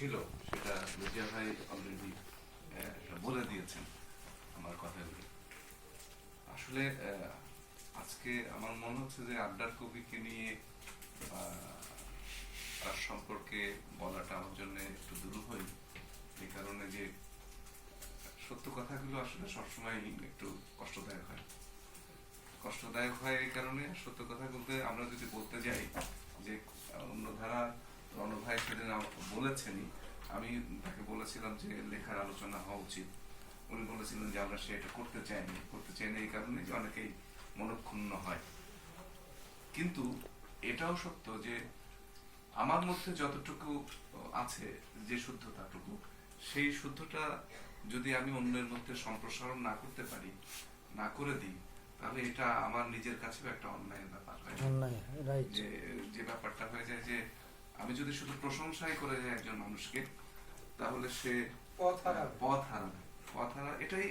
ছিল সেটা মির্জা ভাই অলরেডি বলে দিয়েছেন আমার কথাগুলো। আসলে আজকে আমার মনে হচ্ছে যে আড্ডার কবিকে নিয়ে তার সম্পর্কে বলাটা আমার জন্য একটু দুরূহই, এই কারণে যে সত্য কথাগুলো আসলে সবসময় একটু কষ্টদায়ক হয়। কষ্টদায়ক হয় এই কারণে, সত্য কথা বলতে আমরা যদি বলতে যাই যে অন্য ধারা রণ ভাই সেদিন বলেছেনই, আমি তাকে বলেছিলাম যে লেখার আলোচনা হওয়া উচিত। উনি বলেছিলেন যে আমরা সেটা করতে চাইনি এই কারণে যে অনেকেই মনক্ষুণ্ণ হয়। কিন্তু এটাও সত্য যে আমার মধ্যে যতটুকু আছে, যে শুদ্ধতাটুকু, সেই শুদ্ধতা যদি আমি অন্যের মধ্যে সম্প্রসারণ না করতে পারি, না করে দিই, তাহলে এটা আমার নিজের কাছেও একটা অন্যায়ের ব্যাপার হয়। যে ব্যাপারটা হয়ে যায় যে আমি যদি শুধু প্রশংসাই করে যাই একজন মানুষকে, তাহলে সে পথ হারাবে।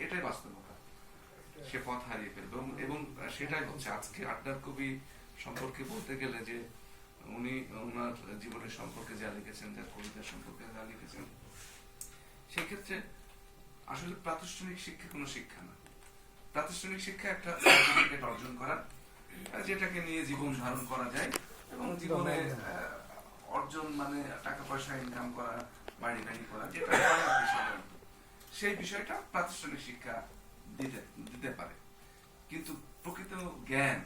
এটাই বাস্তবতা। সে পথ হারিয়ে ফেলবে এবং সেটাই হচ্ছে আজকে আড্ডার কবি সম্পর্কে বলতে গেলে যে উনি ওনার জীবনের সম্পর্কে যা লিখেছেন, যার কবিতার সম্পর্কে যা লিখেছেন, সেক্ষেত্রে আসলে প্রাতিষ্ঠানিক শিক্ষা কোনো শিক্ষা না। প্রাতিষ্ঠানিক শিক্ষা একটা সার্টিফিকেট অর্জন করা, যেটাকে নিয়ে জীবন ধারণ করা যায় এবং জীবনে অর্জন মানে টাকা পয়সা ইনকাম করা, বাড়ি করা, যেটা সেই বিষয়টা প্রাতিষ্ঠানিক শিক্ষা দিতে পারে। কিন্তু প্রকৃত জ্ঞান,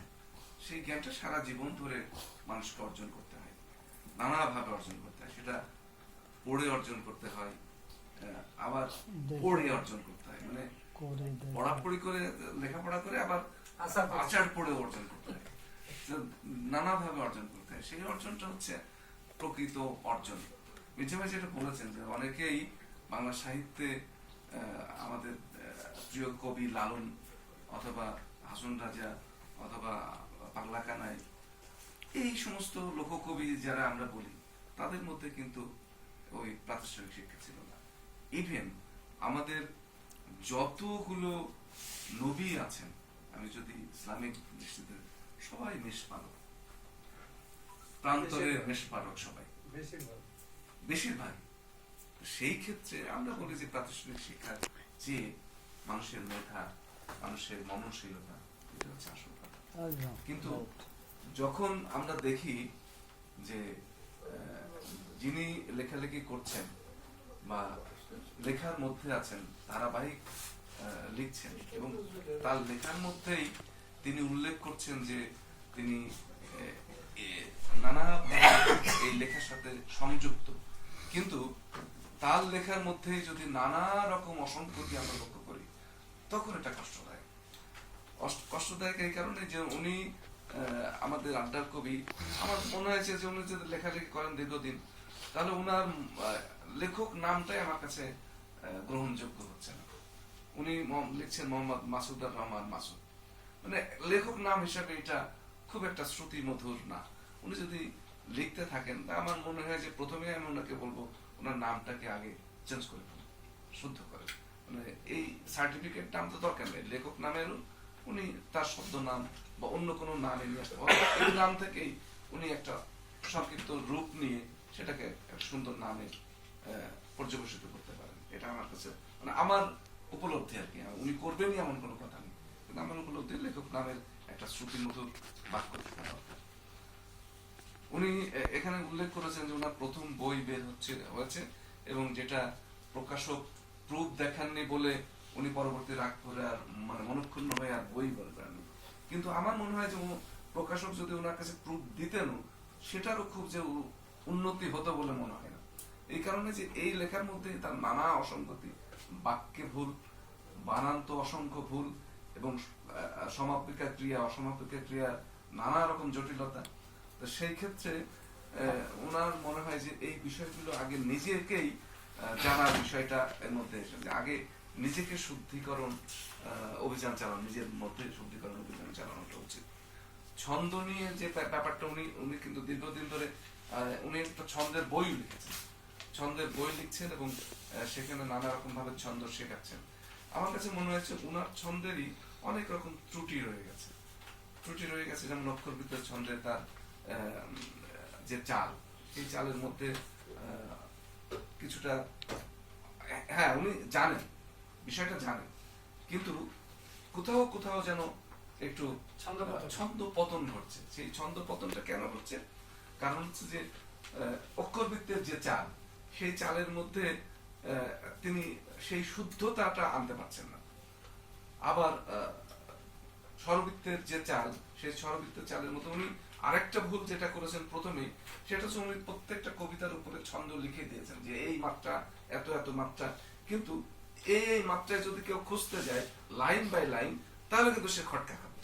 সেই জ্ঞানটা সারা জীবন ধরে মানুষকে অর্জন করতে হয়, নানাভাবে অর্জন করতে হয়। সেটা পড়ে অর্জন করতে হয়, আবার পড়ে অর্জন করতে হয়, মানে পড়াপড়ি করে, লেখাপড়া করে, আবার আচার পড়ে অর্জন করতে হয়, নানাভাবে অর্জন করতে হয়। সেই অর্জনটা হচ্ছে প্রকৃত অর্জন। মির্জা ভাই যেটা বলেছেন যে অনেকেই বাংলা সাহিত্যে আমাদের প্রিয় কবি লালন অথবা হাসন রাজা অথবা পাগলা কানাই, এই সমস্ত লোককবি যারা আমরা বলি, তাদের মধ্যে কিন্তু ওই প্রাতিষ্ঠানিক শিক্ষা ছিল না। ইভেন আমাদের যতগুলো নবী আছেন, আমি যদি ইসলামিক দৃষ্টিতে, সবাই মেষপালক, প্রান্তরের মেষপালক, সবাই বেশিরভাগ। সেই ক্ষেত্রে আমরা বলি যে প্রাতিষ্ঠানিক শিক্ষার যে মানুষের মেধা, মানুষের মননশীলতা, এটা হচ্ছে আসল কথা। কিন্তু যখন আমরা দেখি যে যিনি লেখালেখি করছেন বা লেখার মধ্যে আছেন, ধারাবাহিক লিখছেন, এবং তার লেখার মধ্যেই তিনি উল্লেখ করছেন যে তিনি নানা এই লেখার সাথে সংযুক্ত, কিন্তু তার লেখার মধ্যেই যদি নানা রকম অসঙ্গতি আমরা লক্ষ্য করি, তখন এটা কষ্টদায়ক এই কারণে যে উনি আমাদের আড্ডার কবি, আমার মনে হয়েছে যে উনি যদি লেখালেখি করেন দীর্ঘদিন, তাহলে উনার লেখক নামটাই আমার কাছে গ্রহণযোগ্য হচ্ছে না। উনি লিখছেন মোহাম্মদ মাসুদুর রহমান মাসুদ, মানে লেখক নাম হিসাবে এটা খুব একটা শ্রুতি মধুর না। উনি যদি লিখতে থাকেন, তা আমার মনে হয় যে প্রথমে আমি ওনাকে বলবো ওনার নামটাকে আগে চেঞ্জ করে ফেলুন, শুদ্ধ করে। মানে এই সার্টিফিকেট নাম তো দরকার নেই, লেখক নামেরও উনি তার শব্দ নাম বা অন্য কোনো নাম নিয়ে আসতে পারেন। এই নাম থেকেই উনি একটা সংক্ষিপ্ত রূপ নিয়ে সেটাকে একটা সুন্দর নামে পর্যবেসিত করতে পারেন। এটা আমার কাছে, মানে আমার উপলব্ধি আর কি। উনি করবেনই এমন কোনো কথা নেই, কিন্তু আমার উপলব্ধি লেখক নামের একটা শ্রুতিমধুর বাক্য থাকা দরকার। উনি এখানে উল্লেখ করেছেন যে ওনার প্রথম বই বের হয়েছে এবং যেটা প্রকাশক প্রুফ দেখাননি বলে উনি পরবর্তী রাগ করে আর মানে মনক্ষুণ্ণ হয়ে আর বই বলবেন। কিন্তু আমার মনে হয় যে প্রকাশক যদি ওনার কাছে প্রুফ দিতেন, সেটারও খুব যে উন্নতি হতো বলে মনে হয় না। এই কারণে যে এই লেখার মধ্যে তার নানা অসঙ্গতি, বাক্যে ভুল, বানান্ত অসংখ্য ভুল, এবং সমাপিকা ক্রিয়া, অসমাপিকা ক্রিয়ার নানা রকম জটিলতা। তো সেই ক্ষেত্রে ওনার মনে হয় যে এই বিষয়গুলো আগে নিজেকেই জানার বিষয়টা এর মধ্যে এসেছে। আগে নিজেকে শুদ্ধিকরণ অভিযান চালানো, নিজের মধ্যে শুদ্ধিকরণ অভিযান চালানোটা উচিত। ছন্দ নিয়ে যে ব্যাপারটা, উনি কিন্তু দীর্ঘদিন ধরে উনি একটা ছন্দের বই লিখেছেন, ছন্দের বই লিখছেন এবং সেখানে নানা রকম ভাবে ছন্দ শেখাচ্ছেন। আমার কাছে মনে হয়েছে উনার ছন্দেরই অনেক রকম ত্রুটি রয়ে গেছে। যেমন অক্ষরবৃত্তের ছন্দে তার যে চাল, এই চালের মধ্যে কিছুটা, হ্যাঁ উনি জানেন, বিষয়টা জানেন, কিন্তু কোথাও কোথাও যেন একটু ছন্দ পতন ঘটছে। সেই ছন্দ পতনটা কেন ঘটছে? কারণ হচ্ছে যে অক্ষরবৃত্তের যে চাল, সেই চালের মধ্যে তিনি সেই শুদ্ধতাটা আনতে পারছেন না। আবার স্বরবৃত্তের যে চাল, সেই স্বরবৃত্তের চালের মধ্যে উনি আরেকটা ভুল যেটা করেছেন প্রথমেই, সেটা হচ্ছে উনি প্রত্যেকটা কবিতার উপরে ছন্দ লিখে দিয়েছেন যে এই মাত্রা, এত এত মাত্রা, কিন্তু এই মাত্রায় যদি কেউ খুঁজতে যায় লাইন বাই লাইন, তাহলে কিন্তু সে খটকা খাবে।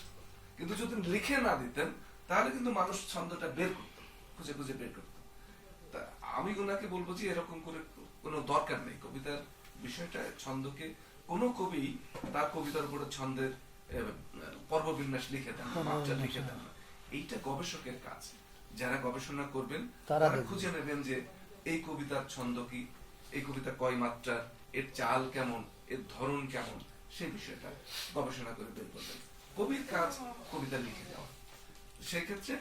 কিন্তু যদি লিখে না দিতেন, তাহলে কিন্তু মানুষ ছন্দটা বের করত, খুঁজে খুঁজে বের করত। তা আমি ওনাকে বলবো যে এরকম করে কোনো দরকার নেই। কবিতার বিষয়টা, ছন্দকে কোনো কবি তার কবিতার উপরে ছন্দের পর্ববিন্যাস লিখে দেন, মাত্রা লিখে দেন না। এইটা গবেষকের কাজ। যারা গবেষণা করবেন তারা খুঁজে নেবেন যে এই কবিতার ছন্দ কি, এই কবিতা কয় মাত্রা, এর চাল কেমন, এর ধরন কেমন, সেই বিষয়টা গবেষণা করে বের করবেন। কবির কাজ কবিতা লিখে দেওয়া। সেক্ষেত্রে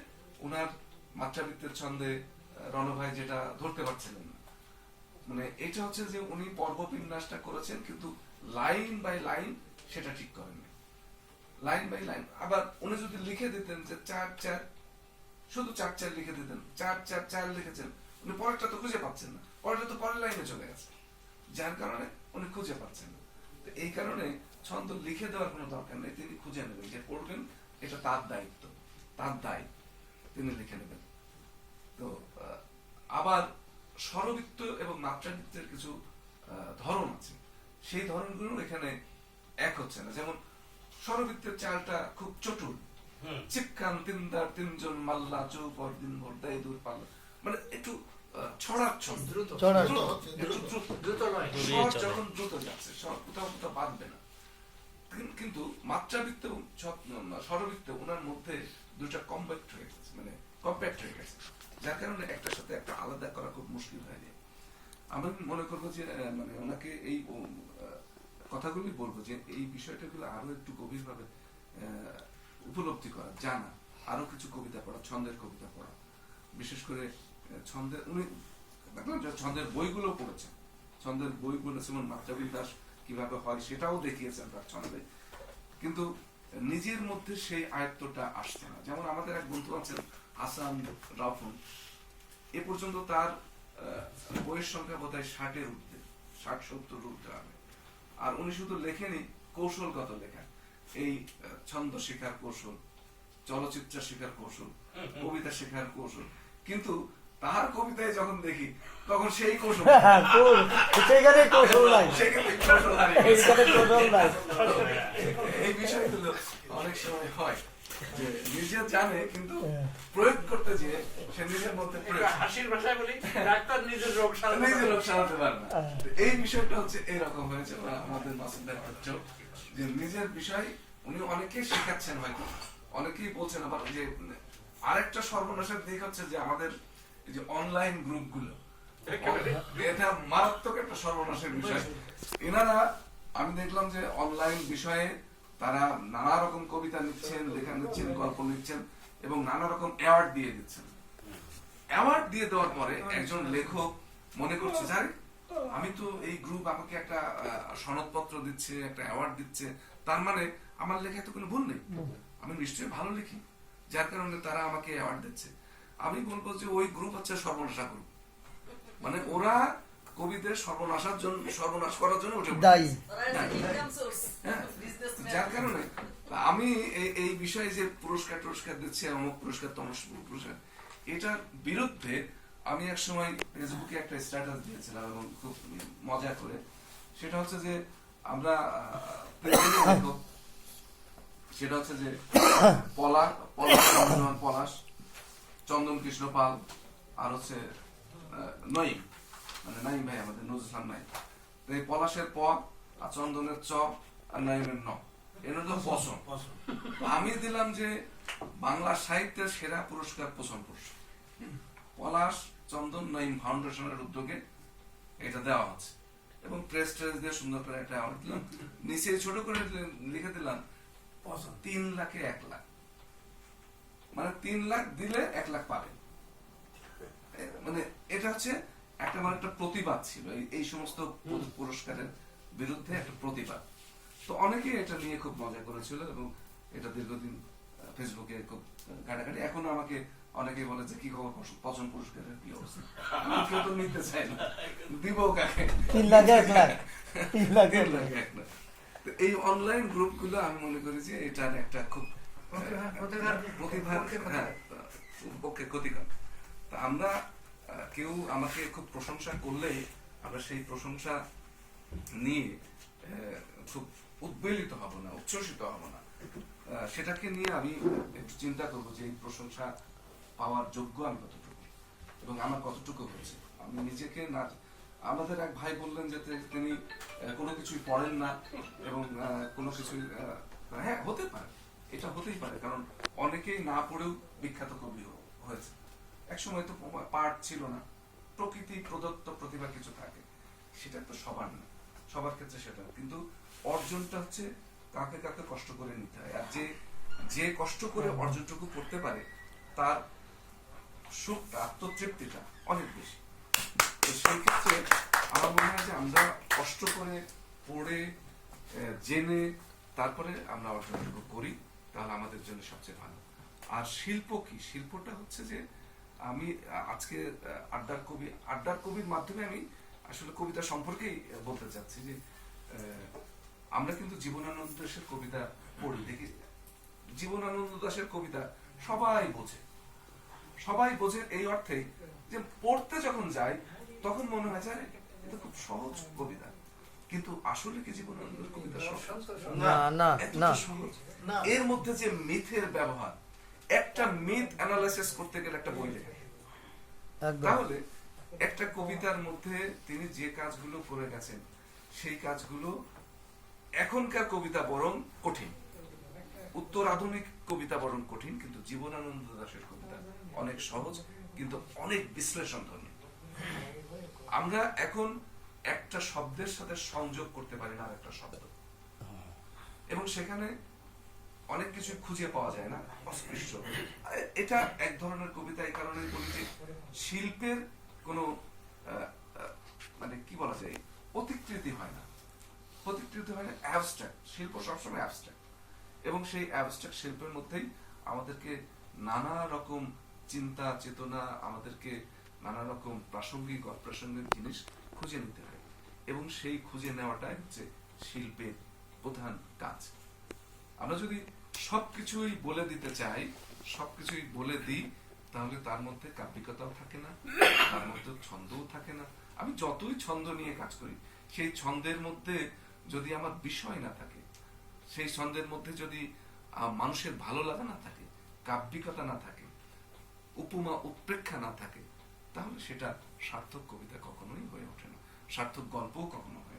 ওনার মাত্রাবৃত্তের ছন্দে রণভাই যেটা ধরতে পারছিলেন না, মানে এটা হচ্ছে যে উনি পর্ববিন্যাসটা করেছেন, কিন্তু লাইন বাই লাইন সেটা ঠিক করেননি। লাইন বাই লাইন আবার উনি যদি লিখে দিতেন যে 4-4, শুধু 4-4 লিখে দিতেন, 4-4-4 লিখেছেন, উনি পরেরটা তো খুঁজে পাচ্ছেন না, পরেরটা তো পরের লাইনে চলে গেছে, যার কারণে উনি খুঁজে পাচ্ছেন না। তো এই কারণে ছন্দ লিখে দেওয়ার কোনো দরকার নেই, তিনি খুঁজে নেবেন, যে পড়বেন এটা তার দায়িত্ব, তার দায়, তিনি লিখে নেবেন। তো আবার স্বরবৃত্ত এবং মাত্রাবৃত্তের কিছু ধরন আছে, সেই ধরনগুলো এখানে এক হচ্ছে না। যেমন স্বরবৃত্তের চালটা খুব চটুল, চিপকান তিনদার তিনজন মাল্লা চৌপর দিন ভর দেয় দূর পাল্লা, মানে একটু ছড়াচ্ছন্দ, যখন দ্রুত যাচ্ছে কোথাও কোথাও বাঁধবে না। কিন্তু মাত্রাবৃত্ত এবং স্বরবৃত্ত ওনার মধ্যে দুটা কম্প্যাক্ট হয়ে গেছে, মানে কম্প্যাক্ট হয়ে গেছে, যার কারণে একটার সাথে একটা আলাদা করা খুব মুশকিল হয়ে যায়। আমি মনে করবো যে মানে ওনাকে এই কথাগুলি বলবো যে এই বিষয়টাগুলো আরো একটু গভীরভাবে উপলব্ধি করা, জানা, আরো কিছু কবিতা পড়া, ছন্দের কবিতা পড়া, বিশেষ করে ছন্দের, উনি দেখলাম যে ছন্দের বইগুলো পড়েছেন, ছন্দের বই পড়েছেন, মাত্রাবিন্যাস কিভাবে হয় সেটাও দেখিয়েছেন তার ছন্দে, কিন্তু নিজের মধ্যে সেই আয়ত্তটা আসছে না। যেমন আমাদের এক বন্ধু আছেন হাসান রাফুন, এ পর্যন্ত তার বইয়ের সংখ্যা বোধহয় 60-এর ঊর্ধ্বে, 60-70-এর ঊর্ধ্বে হবে। আর উনি শুধু লেখেনি কৌশলগত লেখা, এই ছন্দ শেখার কৌশল, চলচ্চিত্র শেখার কৌশল, কবিতা শেখার কৌশল, কিন্তু তার কবিতায় যখন দেখি তখন সেই কৌশল, এই বিষয়গুলো অনেক সময় হয় যে নিজে জানে কিন্তু প্রয়োগ করতে যে সে নিজের মধ্যে হাসির ভাষায় বলি ডাক্তার নিজের রোগ সারাতে পারে না। এই বিষয়টা হচ্ছে এইরকম হয়েছে আমাদের মাসুদের ক্ষেত্রেও, যে নিজের বিষয় উনি অনেকে শেখাচ্ছেন, হয়তো অনেকেই বলছেন। আবার যে আরেকটা সর্বনাশের দিক হচ্ছে যে আমাদের এই যে অনলাইন গ্রুপগুলো, এটা মারাত্মক একটা সর্বনাশের বিষয়। এনারা আমি দেখলাম যে অনলাইন বিষয়ে তারা নানা রকম কবিতা নিচ্ছেন, লেখা নিচ্ছেন, গল্প নিচ্ছেন এবং নানা রকম অ্যাওয়ার্ড দিয়ে দিচ্ছেন। অ্যাওয়ার্ড দিয়ে দেওয়ার পরে একজন লেখক মনে করছে, জানি আমি তো এই গ্রুপ আমাকে একটা সনদপত্র দিচ্ছে, একটা অ্যাওয়ার্ড দিচ্ছে, তার মানে আমার লেখায় তো কোনো ভুল নেই, আমি নিশ্চয়ই ভালো লিখি, যার কারণে তারা আমাকে অ্যাওয়ার্ড দিচ্ছে। আমি বলবো যে ওই গ্রুপ হচ্ছে সর্বনাশা গ্রুপ, মানে ওরা কবিদের সর্বনাশ করার জন্য উঠে দায়ী। যার কারণে আমি এই বিষয়ে যে পুরস্কার দিচ্ছে, অমুক পুরস্কার তমুক পুরস্কার, এটার বিরুদ্ধে আমি এক সময় ফেসবুকে একটা স্ট্যাটাস দিয়েছিলাম এবং খুব মজা করে। সেটা হচ্ছে যে আমরা সেটা হচ্ছে যে পলাশ, চন্দন কৃষ্ণ পাল, আর হচ্ছে নঈম, মানে নাইম ভাই, আমাদের নজরুল ইসলাম নাইম। এই পলাশের প, আর চন্দনের চ, আর নাইমের ন, এর হলো পছন। আমি দিলাম যে বাংলা সাহিত্যের সেরা পুরস্কার পোষণ পুরস্কার, পলাশ চন্দন নাইম ফাউন্ডেশনের উদ্যোগে এটা দেওয়া হচ্ছে এবং প্রেস দিয়ে সুন্দর করে একটা অ্যাওয়ার্ড দিলাম। নিচে ছোট করে লিখে দিলাম 3 লাখে 1 লাখ, মানে 3 লাখ দিলে 1 লাখ পাবে। মানে এটা হচ্ছে একটা আমার একটা প্রতিবাদ ছিল এই সমস্ত পুরস্কারের বিরুদ্ধে একটা প্রতিবাদ। তো অনেকে এটা নিয়ে খুব মজা করেছিল এবং এটা দীর্ঘদিন ফেসবুকে খুব ঘাটাঘাটি। এখনো আমাকে অনেকে বলে যে কি খবর পছন্দ পুরস্কারের কি অবস্থা, আমি কেউ তো নিতে চাই না, দিব কাকে? 3 লাখ 1 লাখ 3 লাখ 3 লাখ 1 লাখ। তো এই অনলাইন গ্রুপগুলো আমি মনে করি যে এটার একটা খুব প্রতিভার পক্ষে ক্ষতিকর। তা আমরা কেউ আমাকে খুব প্রশংসা করলে আমরা সেই প্রশংসা নিয়ে খুব উদ্বেলিত হব না, উচ্ছ্বসিত হব না। সেটাকে নিয়ে আমি একটু চিন্তা করবো যে এই প্রশংসা পাওয়ার যোগ্য আমি কতটুকু এবং আমার কতটুকু হয়েছে। আমি নিজেকে না, আমাদের এক ভাই বললেন যে তিনি কোনো কিছুই পড়েন না এবং কোনো কিছুই, হ্যাঁ হতে পারে, এটা হতেই পারে, কারণ অনেকেই না পড়েও বিখ্যাত কবি হয়েছে। একসময় তো পাঠ ছিল না, প্রকৃতি প্রদত্ত প্রতিভা কিছু থাকে, সেটা তো সবার না, সবার ক্ষেত্রে সেটা, কিন্তু অর্জনটা হচ্ছে কাকে কাকে কষ্ট করে নিতে হয়। আর যে কষ্ট করে অর্জনটুকু করতে পারে তার সুখ, আত্মতৃপ্তিটা অনেক বেশি। তো সেই ক্ষেত্রে আমার মনে হয় যে আমরা কষ্ট করে পড়ে জেনে তারপরে আমরা অর্জনটুকু করি, তাহলে আমাদের জন্য সবচেয়ে ভালো। আর শিল্প কি, শিল্পটা হচ্ছে যে আমি আজকে আড্ডার কবির মাধ্যমে আমি আসলে কবিতা সম্পর্কেই বলতে চাচ্ছি যে আমরা কিন্তু জীবনানন্দ দাশের কবিতা পড়ি, দেখি জীবনানন্দ দাশের কবিতা সবাই বোঝে এই অর্থে যে পড়তে যখন যাই তখন মনে হয় যে এটা খুব সহজ কবিতা, কিন্তু আসলে কি জীবনানন্দের কবিতা সহজ? না না এতটা না সহজ? এর মধ্যে যে মিথের ব্যবহার, একটা মিথ অ্যানালাইসিস করতে গেলে একটা বই লেখা, একদম তাহলে একটা কবিতার মধ্যে তিনি যে কাজগুলো করে গেছেন সেই কাজগুলো এখনকার কবিতা বরং কঠিন, উত্তর আধুনিক কবিতা বরং কঠিন, কিন্তু জীবনানন্দ দাশের কবিতা অনেক সহজ কিন্তু অনেক বিশ্লেষণ ধর্মী। আমরা এখন একটা শব্দের সাথে সংযোগ করতে পারি না আরেকটা শব্দ, এবং সেখানে অনেক কিছু খুঁজে পাওয়া যায় না, অস্পৃশ্য। এটা এক ধরনের কবিতা এই কারণে বলি যে শিল্পের কোনো মানে কি বলা যায়, অতিকৃতি হয় না, অ্যাবস্ট্রাক্ট শিল্প সবসময় অ্যাবস্ট্রাক্ট, এবং সেই অ্যাবস্ট্রাক্ট শিল্পের মধ্যেই আমাদেরকে নানা রকম চিন্তা চেতনা, আমাদেরকে নানা রকম প্রাসঙ্গিক অপ্রাসঙ্গিক জিনিস খুঁজে নিতে হয়, এবং সেই খুঁজে নেওয়াটাই হচ্ছে শিল্পের প্রধান কাজ। আমরা যদি সবকিছুই বলে দিতে চাই, সবকিছুই বলে দিই, তাহলে তার মধ্যে কাব্যিকতাও থাকে না, তার মধ্যে ছন্দও থাকে না। আমি যতই ছন্দ নিয়ে কাজ করি, সেই ছন্দের মধ্যে যদি আমার বিষয় না থাকে, সেই ছন্দের মধ্যে যদি মানুষের ভালো লাগা না থাকে, কাব্যিকতা না থাকে, উপমা উৎপ্রেক্ষা না থাকে, তাহলে সেটা সার্থক কবিতা কখনোই হয়ে ওঠে না, সার্থক গল্পও কখনো হয় না।